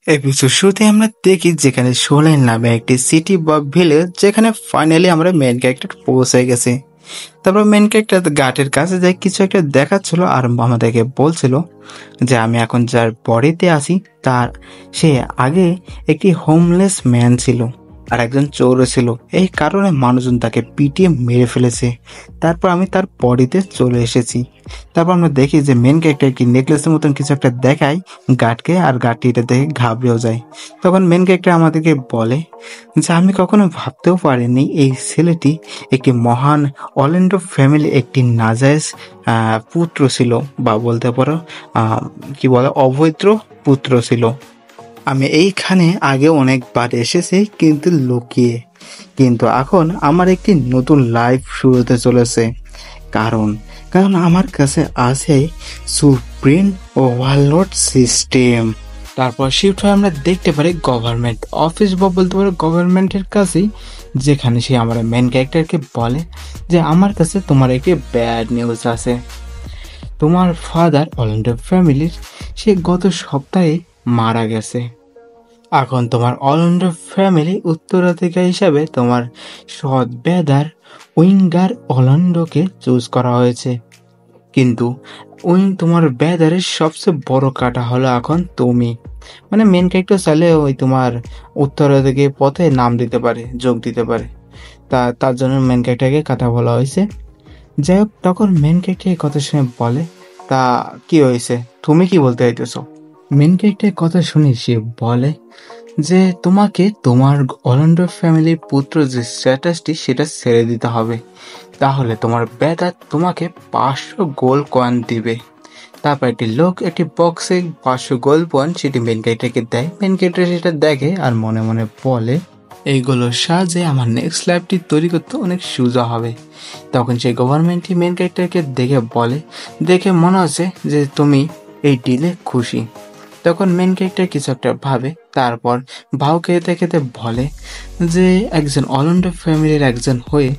Episode শুরুতে আমরা দেখি যেখানে সোলেন নামে একটি সিটি বা ভিলেজ, যেখানে ফাইনালি আমরা মেন ক্যারেক্টার পৌঁছে গেছে। তারপর মেন ক্যারেক্টার গাটের কাছে যায়, কিছু একটা দেখাচ্ছিল আর আমাদেরকে বলছিল যে আমি এখন যার বডিতে আছি তার সে আগে একটি হোমলেস ম্যান ছিল আর একজন চোরও ছিল, এই কারণে মানুষজন তাকে পিটিয়ে মেরে ফেলেছে। তারপর আমি তার বডিতে চলে এসেছি। তারপর আমরা দেখি যে মেন ক্যারেক্টার একটি নেকলেসের মতন কিছু একটা দেখায় গার্ডকে, আর গার্ডটি এটা দেখে ঘাবড়েও যায়। তখন মেন ক্যারেক্টার আমাদেরকে বলে যে আমি কখনো ভাবতেও পারিনি এই ছেলেটি একটি মহান অলেন্ডো ফ্যামিলি একটি নাজায়েজ পুত্র ছিল, বা বলতে পারো কি বলে অবৈধ পুত্র ছিল। আমি এইখানে আগে অনেকবার এসেছি কিন্তু লুকিয়ে, কিন্তু এখন আমার একটি নতুন লাইফ শুরু হতে চলেছে। কারণ কারণ আমার কাছে আছে সুপ্রিম ওভারলোড সিস্টেম। তারপর শিফট হয়ে আমরা দেখতে পারি গভর্নমেন্ট অফিস, বা বলতে পারো গভর্নমেন্টের কাছেই, যেখানে সে আমার মেন ক্যারেক্টারকে বলে যে আমার কাছে তোমার একটি ব্যাড নিউজ আছে। তোমার ফাদার অলেন্ডো ফ্যামিলির সে গত সপ্তাহে মারা গেছে। এখন তোমার অলেন্ডো ফ্যামিলি উত্তরাধিকার হিসাবে তোমার সৎ ব্যাদার উইঙ্গার অলেন্ডোকে চুজ করা হয়েছে। কিন্তু তোমার ব্যাদারের সবচেয়ে বড় কাটা হলো এখন তুমি, মানে মেন ক্যারেক্টার চাইলে ওই তোমার উত্তরাধিকার পথে নাম দিতে পারে, যোগ দিতে পারে। তার জন্য মেন ক্যারেক্টারকে কথা বলা হয়েছে। যাই হোক, তখন মেন ক্যারেক্টার কথা শুনে বলে তা কি হয়েছে, তুমি কি বলতে চাইতেছো? মেন ক্যারেক্টারের কথা শুনে সে বলে যে তোমাকে তোমার অলেন্ডো ফ্যামিলির পুত্র যে স্ট্যাটাসটি সেটা ছেড়ে দিতে হবে, তাহলে তোমার ব্যাদা তোমাকে 500 গোল্ড কয়েন দিবে। তারপর একটি লোক একটি বক্সে 500 গোল্ড কয়েন সেটি মেন ক্যারেক্টারকে দেয়। মেন ক্যারেক্টার সেটা দেখে আর মনে মনে বলে এইগুলোর সাহায্যে আমার নেক্সট লাইফটি তৈরি করতে অনেক সোজা হবে। তখন সেই গভর্নমেন্টটি মেন ক্যারেক্টারকে দেখে বলে, দেখে মনে হচ্ছে যে তুমি এই ডিলে খুশি। তখন মেন ক্যারেক্টার কিছু একটা ভাবে, তারপর ভাও খেতে খেতে বলে যে একজন অলেন্ডো ফ্যামিলির একজন হয়ে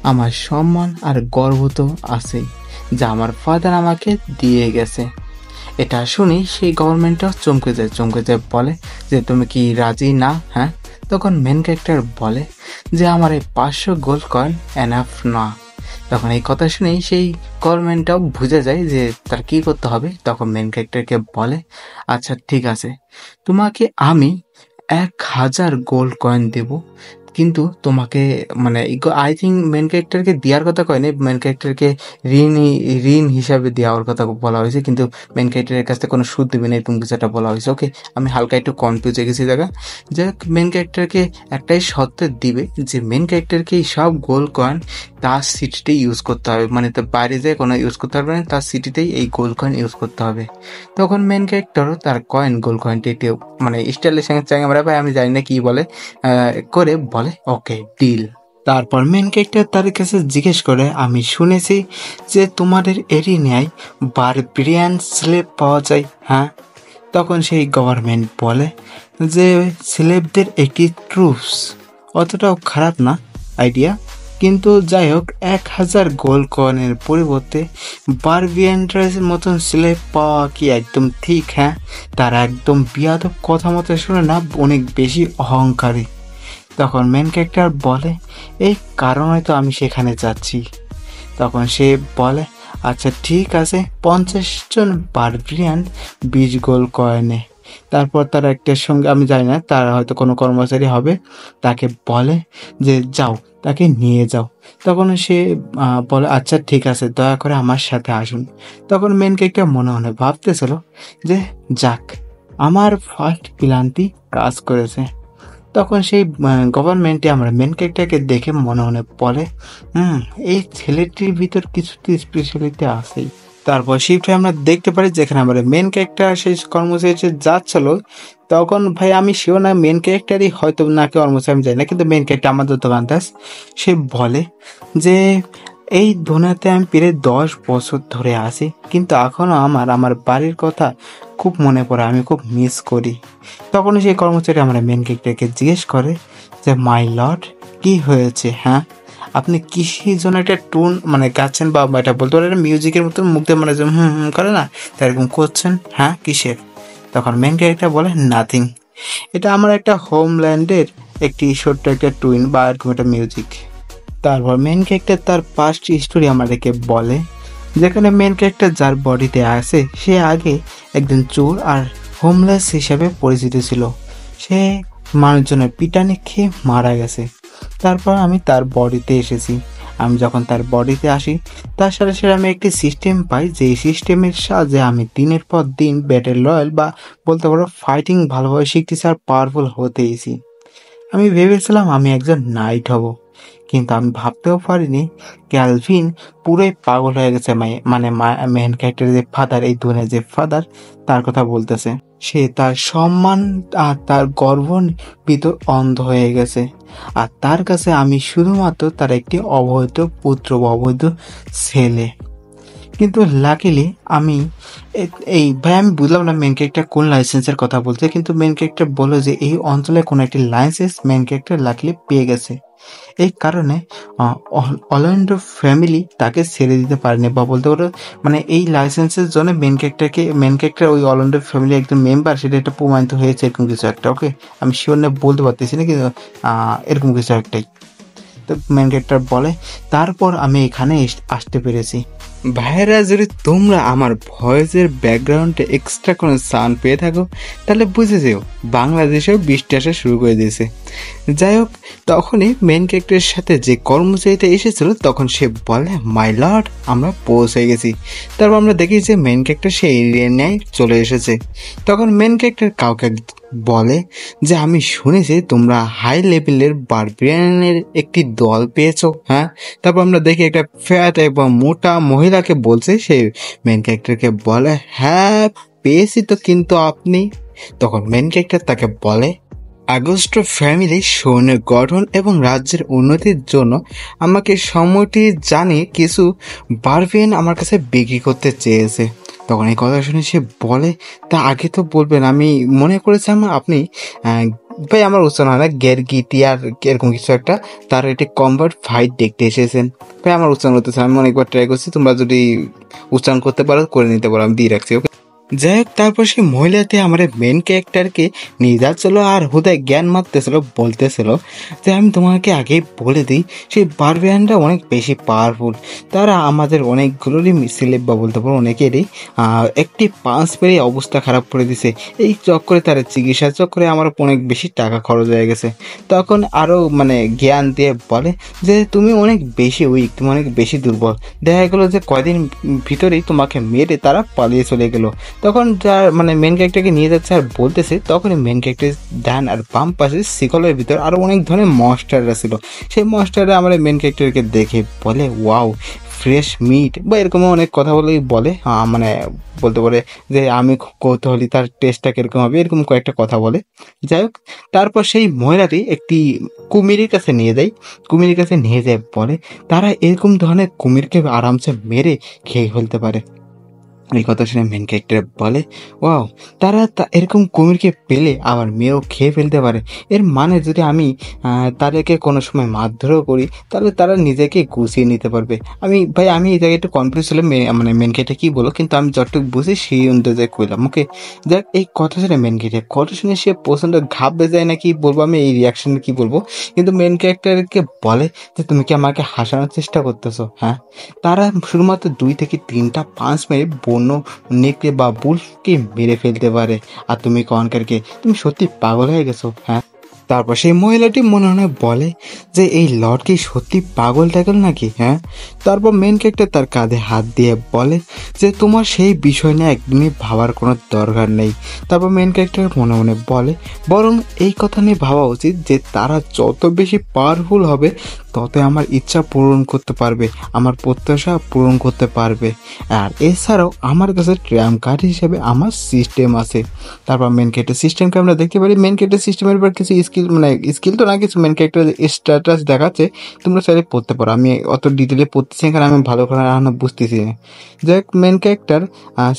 আমার সম্মান আর গর্ব তো আছেই, যা আমার ফাদার আমাকে দিয়ে গেছে। এটা শুনি সেই গভর্নমেন্টটাও চমকে যায় বলে যে তুমি কি রাজি না? হ্যাঁ। তখন মেন ক্যারেক্টার বলে যে আমার এই 500 গোল্ড কয়েন এনাফ না। তখন এই কথা শুনেই সেই গভর্নমেন্টটাও বুঝে যায় যে তার কি করতে হবে। তখন মেন ক্যারেক্টারকে বলে আচ্ছা ঠিক আছে, তোমাকে আমি 1000 গোল্ড কয়েন দেব, কিন্তু তোমাকে মানে আই থিঙ্ক মেন ক্যারেক্টারকে দেওয়ার কথা কয়নি, মেন ক্যারেক্টারকে ঋণ হিসাবে দেওয়ার কথা বলা হয়েছে, কিন্তু মেন ক্যারেক্টারের কাছ থেকে কোনো সুদ দেবে না তুমি কিছু একটা বলা হয়েছে। ওকে, আমি হালকা একটু কনফিউজ হয়ে গেছি জায়গা। যাই হোক, মেন ক্যারেক্টারকে একটাই শর্ত দিবে যে মেন ক্যারেক্টারকে এই সব গোল্ড কয়েন তার সিটিতেই ইউজ করতে হবে, মানে তার বাইরে যেয়ে কোনো ইউজ করতে পারবে না, তার সিটিতেই এই গোল্ড কয়েন ইউজ করতে হবে। তখন মেন ক্যারেক্টারও তার গোল্ড কয়েনটি একটু মানে স্টাইলের সঙ্গে চাই আমরা ভাই আমি জানি না কি বলে করে বলে ওকে ডিল। তারপর মেন ক্যারেক্টার তার কাছে জিজ্ঞেস করে আমি শুনেছি যে তোমাদের এরিয়ায় বারবেরিয়ান স্লেভ পাওয়া যায়, হ্যাঁ? তখন সেই গভর্নমেন্ট বলে যে স্লেভদের একটি ট্রুপস অতটাও খারাপ না আইডিয়া, কিন্তু যাই হোক 1000 গোল্ড কয়েনের পরিবর্তে বারবিয়ানদের মতন স্লেভ পাওয়া কি একদম ঠিক? হ্যাঁ, তারা একদম বিয়াদব কথা মতো শুনে না, অনেক বেশি অহংকারী। তখন মেন ক্যারেক্টার বলে এই কারণে তো আমি সেখানে যাচ্ছি। তখন সে বলে আচ্ছা ঠিক আছে, 50 জন বারবিয়ান 20 গোল্ড কয়েনে। তারপর তার একটার সঙ্গে আমি জানি না, তার হয়তো কোনো কর্মচারী হবে, তাকে বলে যে যাও তাকে নিয়ে যাও। তখন সে বলে আচ্ছা ঠিক আছে, দয়া করে আমার সাথে আসুন। তখন মেন ক্যারেক্টার মনে মনে ভাবতেছিল যে যাক, আমার ফার্স্ট প্ল্যানটি কাজ করেছে। তখন সেই গভর্নমেন্টে আমরা মেন ক্যারেক্টারকে দেখে মনে মনে বলে এই ছেলেটির ভিতর কিছু তো স্পেশালিটি আছেই। তারপর শিফটে আমরা দেখতে পারি যেখানে আমরা মেন ক্যারেক্টার সেই কর্মচারী যাচ্ছিল, তখন ভাই আমি শিওর না মেন ক্যারেক্টারই হয়তো না কি কর্মচারী আমি জানি না, কিন্তু মেন ক্যারেক্টার আমাদের দোকান দাস সে বলে যে এই দুনিয়াতে আমি প্রায় 10 বছর ধরে আছি, কিন্তু এখনও আমার বাড়ির কথা খুব মনে পড়ে, আমি খুব মিস করি। তখন সেই কর্মচারী আমরা মেন ক্যারেক্টারকে জিজ্ঞেস করে যে মাই লর্ড কি হয়েছে, হ্যাঁ আপনি কিসের জন্য একটা টুন মানে গাচ্ছেন, বা এটা বলতে পারেন মিউজিকের মতো মুখ দিয়ে মানে করে না, তা এরকম করছেন, হ্যাঁ কিসের? তখন মেন ক্যারেক্টার বলে নাথিং, এটা আমার একটা হোমল্যান্ডের একটি ছোট্ট একটা টুইন বা এরকম একটা মিউজিক। তারপর মেন ক্যারেক্টার তার পাস্ট স্টোরি আমাদেরকে বলে, যেখানে মেন ক্যারেক্টার যার বডিতে আছে সে আগে একজন চোর আর হোমলেস হিসেবে পরিচিত ছিল। সে মানুষজনের পিটানি খেয়ে মারা গেছে। তারপর আমি তার বডিতে এসেছি। আমি যখন তার বডিতে আসি তার সাথে সাথে আমি একটি সিস্টেম পাই, যেই সিস্টেমের সাহায্যে আমি দিনের পর দিন ব্যাটেল রয়্যাল বা বলতে পারো ফাইটিং ভালোভাবে শিখতেছি আর পাওয়ারফুল হতেইছি। আমি ভেবেছিলাম আমি একজন নাইট হব, কিন্তু আমি ভাবতেও পারিনি ক্যালভিন পুরোই পাগল হয়ে গেছে। মানে মেন ক্যারেক্টারের যে ফাদার, এই দুনিয়ার যে ফাদার, তার কথা বলতেছে। সে তার সম্মান আর তার গর্ব ভিতর অন্ধ হয়ে গেছে। আর তার কাছে আমি শুধুমাত্র তার একটি অবৈধ পুত্র বা অবৈধ ছেলে। কিন্তু লাকিলি আমি এই ভাই আমি বুঝলাম না মেন ক্যারেক্টার কোন লাইসেন্সের কথা বলছে, কিন্তু মেন ক্যারেক্টার বললো যে এই অঞ্চলে কোনো একটি লাইসেন্স মেন ক্যারেক্টার লাকিলি পেয়ে গেছে। এই কারণে অরল্যান্ডো ফ্যামিলি তাকে ছেড়ে দিতে পারেনি, বা বলতে পারো মানে এই লাইসেন্সের জন্য মেন ক্যারেক্টার ওই অরল্যান্ডো ফ্যামিলি একজন মেম্বার, সেটা একটা প্রমাণিত হয়েছে এরকম কিছু একটা। ওকে, আমি শিওর না বলতে পারতেছি না, কিন্তু এরকম কিছু একটাই। তো মেন ক্যারেক্টার বলে, তারপর আমি এখানে আসতে পেরেছি। ভাইয়েরা, যদি তোমরা আমার ভয়েসের ব্যাকগ্রাউন্ডে এক্সট্রা কোনো সাউন্ড পেয়ে থাকো তাহলে বুঝে যেও বাংলাদেশেও বৃষ্টি আসা শুরু করে দিয়েছে। যাই হোক, তখনই মেন ক্যারেক্টারের সাথে যে কর্মচারীটা এসেছিল তখন সে বলে, মাই লর্ড, আমরা পৌঁছে গেছি। তারপর আমরা দেখি যে মেন ক্যারেক্টার সে এরিয়ায় চলে এসেছে। তখন মেন ক্যারেক্টার কাউকে বলে যে আমি শুনেছি তোমরা হাই লেভেলের বারবিয়ানের একটি দল পেয়েছো, হ্যাঁ? তারপর আমরা দেখি একটা ফ্যাট এবং মোটা মহিলাকে বলছে, সে মেন ক্যারেক্টারকে বলে, হ্যাঁ পেয়েছি তো, কিন্তু আপনি? তখন মেন ক্যারেক্টার তাকে বলে, আগস্ট ফ্যামিলি সৈন্যের গঠন এবং রাজ্যের উন্নতির জন্য আমাকে সময়টি জানিয়ে কিছু বারবিয়ান আমার কাছে বিক্রি করতে চেয়েছে। তখন এই কথা শুনে সে বলে, তা আগে তো বলবেন, আমি মনে করেছিলাম আপনি ভাই আমার উচ্চারণ হয় না, গেরগিটিয়ার এরকম কিছু একটা, তার একটি কমবাট ফাইট দেখতে এসেছেন। ভাই আমার উচ্চারণ হতেছে, আমি অনেকবার ট্রাই করছি, তোমরা যদি উচ্চারণ করতে পারো করে নিতে পারো, আমি দিয়ে রাখছি। ওকে, যাই হোক, তারপর সেই মহিলাতে আমার মেন ক্যারেক্টারকে নিয়ে যাচ্ছিল আর হুদায় জ্ঞান মারতেছিল, বলতেছিল যে আমি তোমাকে আগেই বলে দিই সেই বারবিয়ানরা অনেক বেশি পাওয়ারফুল। তারা আমাদের অনেকগুলোরই সিলেব বা বলতে পারো অনেকেরই একটি পাঁচ পেরে অবস্থা খারাপ করে দিছে। এই চক্করে, তার চিকিৎসার চক্করে আমার অনেক বেশি টাকা খরচ হয়ে গেছে। তখন আরও মানে জ্ঞান দিয়ে বলে যে তুমি অনেক বেশি উইক, তুমি অনেক বেশি দুর্বল। দেখা গেলো যে কয়দিন ভিতরেই তোমাকে মেরে তারা পালিয়ে চলে গেলো। তখন যার মানে মেন ক্যারেক্টারকে নিয়ে যাচ্ছে আর বলতেছে, তখনই মেন ক্যারেক্টার ডান আর বাম পাশে শিকলের ভিতর আরও অনেক ধরনের মনস্টাররা ছিল। সেই মনস্টাররা আমার মেন ক্যারেক্টারকে দেখে বলে, ওয়াও ফ্রেশ মিট বা এরকম অনেক কথা বলে মানে বলতে পারে যে আমি কৌতূহলী তার টেস্টটা কীরকম হবে, এরকম কয়েকটা কথা বলে। যাই হোক, তারপর সেই মহিলাটি একটি কুমিরের কাছে নিয়ে যায়। কুমিরের কাছে নিয়ে যায় বলে তারা এরকম ধরনের কুমিরকে আরামসে মেরে খেয়ে ফেলতে পারে। এই কথা শুনে মেন ক্যারেক্টার বলে, ওয়াও, তারা এরকম কুমিরকে পেলে আবার মেয়েও খেয়ে ফেলতে পারে। এর মানে যদি আমি তাদেরকে কোনো সময় মারধরও করি তাহলে তারা নিজেকে গুছিয়ে নিতে পারবে। আমি এই জায়গায় একটু কনফিউজ হলাম, মানে মেন ক্যারেক্টার কী বলো, কিন্তু আমি যতটুকু বুঝি সেই অনুযায়ী কইলাম। ওকে, যাক, এই কথা শুনে মেন ক্যারেক্টার কথা শুনে সে প্রচণ্ড ঘাবড়ে যায় না, কি বলবো আমি এই রিয়াকশনে কী বলবো। কিন্তু মেন ক্যারেক্টারকে বলে যে তুমি কি আমাকে হাসানোর চেষ্টা করতেছো? হ্যাঁ, তারা শুধুমাত্র 2 থেকে 3টা পাঁচ মেরে বন্য নেকড়ে বা বুলফকে মেরে ফেলতে পারে, আর তুমি কনকারকে, তুমি সত্যি পাগল হয়ে গেছো, হ্যাঁ? তারপর সেই মহিলাটি মনে মনে বলে যে এই লর্ড কি সত্যি পাগল টাগল নাকি, হ্যাঁ? তারপর মেন ক্যারেক্টার তার কাঁধে হাত দিয়ে বলে যে তোমার সেই বিষয় নিয়ে একদমই ভাবার কোনো দরকার নেই। তারপর মেন ক্যারেক্টার মনে মনে বলে, বরং এই কথা নিয়ে ভাবা উচিত যে তারা যত বেশি পাওয়ারফুল হবে তত আমার ইচ্ছা পূরণ করতে পারবে, আমার প্রত্যাশা পূরণ করতে পারবে। আর এছাড়াও আমার কাছে ট্র্যাম কার্ড হিসেবে আমার সিস্টেম আছে। তারপর মেন ক্যারেক্টার সিস্টেমকে আমরা দেখতে পারি। মেন ক্যারেক্টার সিস্টেমের উপর কিছু স্কিল তো না, কিছু মেন ক্যারেক্টার স্ট্যাটাস দেখাচ্ছে, তোমরা চাইলে পড়তে পারো। আমি অত ডিটেলে পড়তেছি এখানে, আমি ভালো করে এখনো বুঝতেছি না। যাই মেন ক্যারেক্টার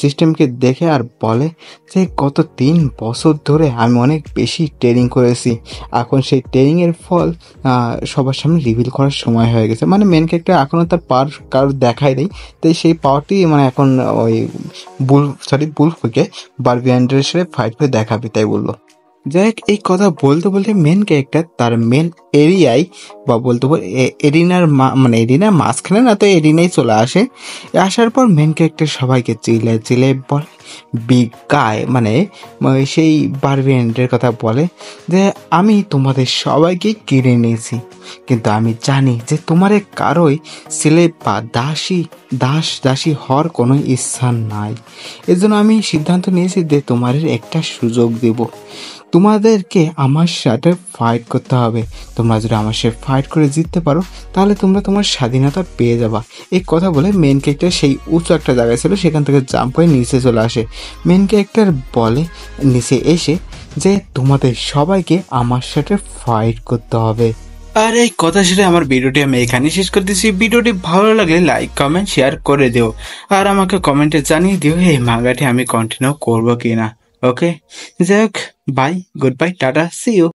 সিস্টেমকে দেখে আর বলে যে গত 3 বছর ধরে আমি অনেক বেশি ট্রেনিং করেছি, এখন সেই ট্রেনিংয়ের ফল সবার সামনে রিভিল করার সময় হয়ে গেছে। মানে মেন ক্যারেক্টার এখনও তার পাওয়ার কারোর দেখায় নেই, তাই সেই পাওয়ারটি মানে এখন ওই বুলফকে বারবিয়ানদের সাথে ফাইট করে দেখাবে, তাই বললো। যাই হোক, এই কথা বলতে বলতে মেন ক্যারেক্টার তার মেন এরিয়ায় বা বলতে বল এরিনার মানে এরিনার মাঝখানে না, তো এরিনাই চলে আসে। আসার পর মেন ক্যারেক্টার সবাইকে চিল্লায় চিল্লায় বলে বিগ গায়, মানে সেই বারবিয়ানদের কথা বলে যে আমি তোমাদের সবাইকে কিনে নিয়েছি, কিন্তু আমি জানি যে তোমার কারোই ছেলে বা দাসী হওয়ার কোনো ইচ্ছা নাই। এজন্য আমি সিদ্ধান্ত নিয়েছি যে তোমার একটা সুযোগ দেব, তোমাদেরকে আমার সাথে ফাইট করতে হবে। তোমরা যদি আমার সাথে ফাইট করে জিততে পারো তাহলে তোমরা তোমার স্বাধীনতা পেয়ে যাবা। এই কথা বলে মেন ক্যারেক্টার সেই উঁচু একটা জায়গায় ছিল সেখান থেকে জাম্প করে নিচে চলে আসে। মেন ক্যারেক্টার বলে নিচে এসে যে তোমাদের সবাইকে আমার সাথে ফাইট করতে হবে। আর এই কথা শুনে আমার ভিডিওটি আমি এখানে শেষ করতেছি। ভিডিওটি ভালো লাগলে লাইক কমেন্ট শেয়ার করে দিও, আর আমাকে কমেন্টে জানিয়ে দিও এই মাঙ্গাটি আমি কন্টিনিউ করবো কিনা। ওকে, যাই হোক, bye, good bye, tata, see you.